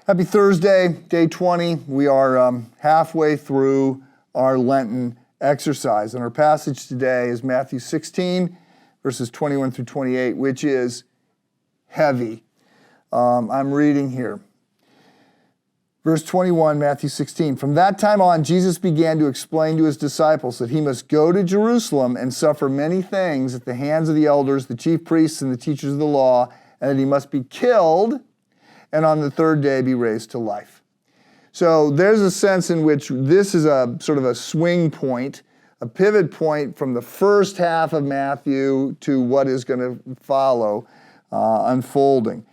Happy Thursday, day 20. We are halfway through our Lenten exercise. And our passage today is Matthew 16, verses 21 through 28, which is heavy. I'm reading here. Verse 21, Matthew 16. From that time on, Jesus began to explain to his disciples that he must go to Jerusalem and suffer many things at the hands of the elders, the chief priests, and the teachers of the law, and that he must be killed and on the third day be raised to life. So there's a sense in which this is a sort of a swing point, a pivot point from the first half of Matthew to what is going to follow unfolding.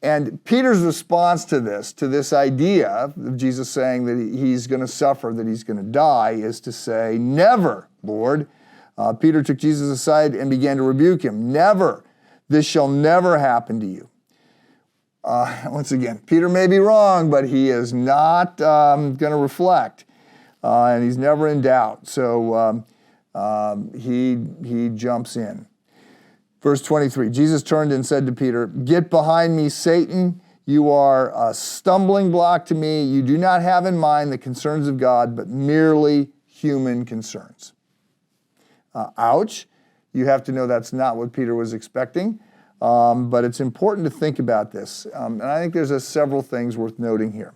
And Peter's response to this idea of Jesus saying that he's going to suffer, that he's going to die, is to say, never, Lord. Peter took Jesus aside and began to rebuke him. Never. This shall never happen to you. Once again, Peter may be wrong, but he is not going to reflect, and he's never in doubt. So he jumps in. Verse 23, Jesus turned and said to Peter, "Get behind me, Satan. You are a stumbling block to me. You do not have in mind the concerns of God, but merely human concerns." Ouch. You have to know that's not what Peter was expecting. But it's important to think about this. And I think there's several things worth noting here.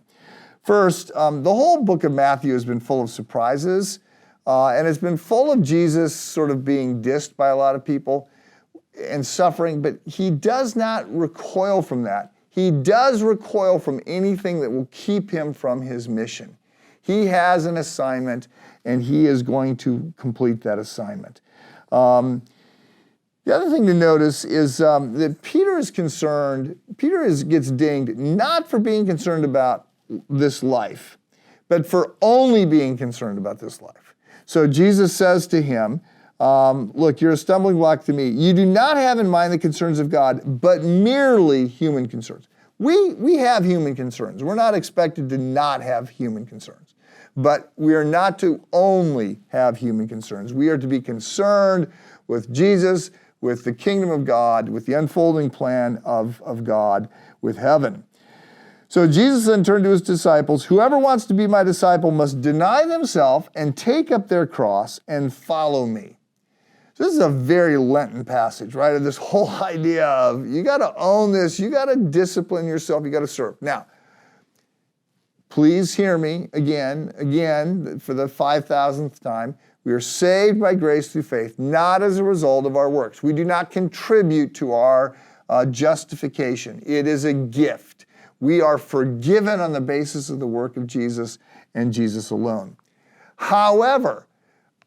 First, the whole book of Matthew has been full of surprises, and it's been full of Jesus sort of being dissed by a lot of people and suffering, but he does not recoil from that. He does recoil from anything that will keep him from his mission. He has an assignment, and he is going to complete that assignment. The other thing to notice is that Peter gets dinged not for being concerned about this life, but for only being concerned about this life. So Jesus says to him, look, you're a stumbling block to me. You do not have in mind the concerns of God, but merely human concerns. We have human concerns. We're not expected to not have human concerns, but we are not to only have human concerns. We are to be concerned with Jesus, with the kingdom of God, with the unfolding plan of God, with heaven. So Jesus then turned to his disciples, "Whoever wants to be my disciple must deny themselves and take up their cross and follow me." So this is a very Lenten passage, right? This whole idea of you got to own this, you got to discipline yourself, you got to serve. Now, please hear me again, for the 5,000th time. We are saved by grace through faith, not as a result of our works. We do not contribute to our justification. It is a gift. We are forgiven on the basis of the work of Jesus and Jesus alone. However,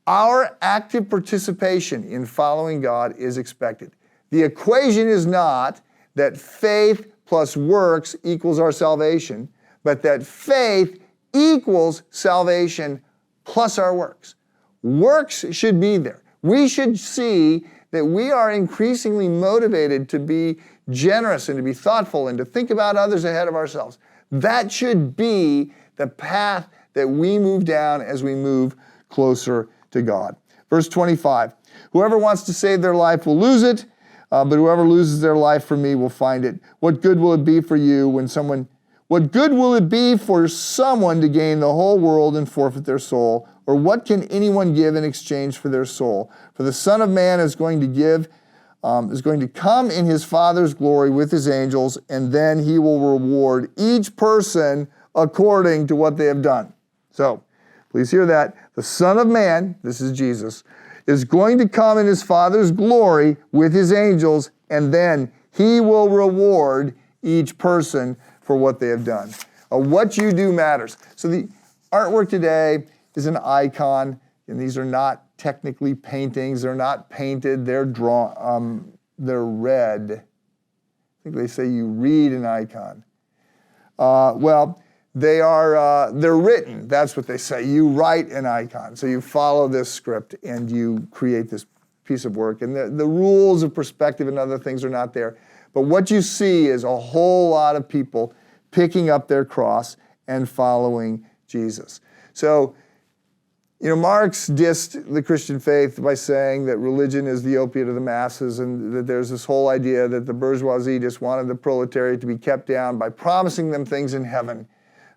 our active participation in following God is expected. The equation is not that faith plus works equals our salvation, but that faith equals salvation plus our works. Works should be there. We should see that we are increasingly motivated to be generous and to be thoughtful and to think about others ahead of ourselves. That should be the path that we move down as we move closer to God. Verse 25, "Whoever wants to save their life will lose it, but whoever loses their life for me will find it. What good will it be for someone to gain the whole world and forfeit their soul? Or what can anyone give in exchange for their soul? For the Son of Man is going to come in his Father's glory with his angels, and then he will reward each person according to what they have done." So, please hear that. The Son of Man, this is Jesus, is going to come in his Father's glory with his angels, and then he will reward each person for what they have done. What you do matters. So the artwork today is an icon, and these are not technically paintings. They're not painted. They're drawn. They're read. I think they say you read an icon. They're written. That's what they say. You write an icon. So you follow this script and you create this piece of work. And the rules of perspective and other things are not there. But what you see is a whole lot of people picking up their cross and following Jesus. So Marx dissed the Christian faith by saying that religion is the opiate of the masses, and that there's this whole idea that the bourgeoisie just wanted the proletariat to be kept down by promising them things in heaven.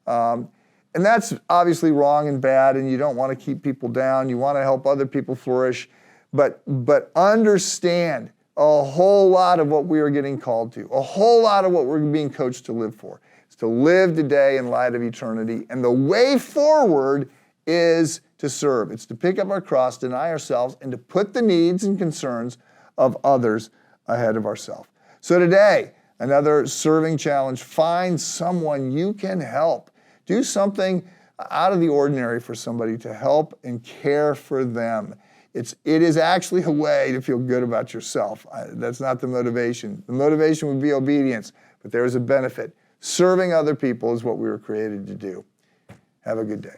And that's obviously wrong and bad, and you don't want to keep people down. You want to help other people flourish. But understand a whole lot of what we are getting called to, a whole lot of what we're being coached to live for, is to live today in light of eternity. And the way forward is to serve. It's to pick up our cross, deny ourselves, and to put the needs and concerns of others ahead of ourselves. So today, another serving challenge. Find someone you can help. Do something out of the ordinary for somebody to help and care for them. It is actually a way to feel good about yourself. That's not the motivation. The motivation would be obedience, but there is a benefit. Serving other people is what we were created to do. Have a good day.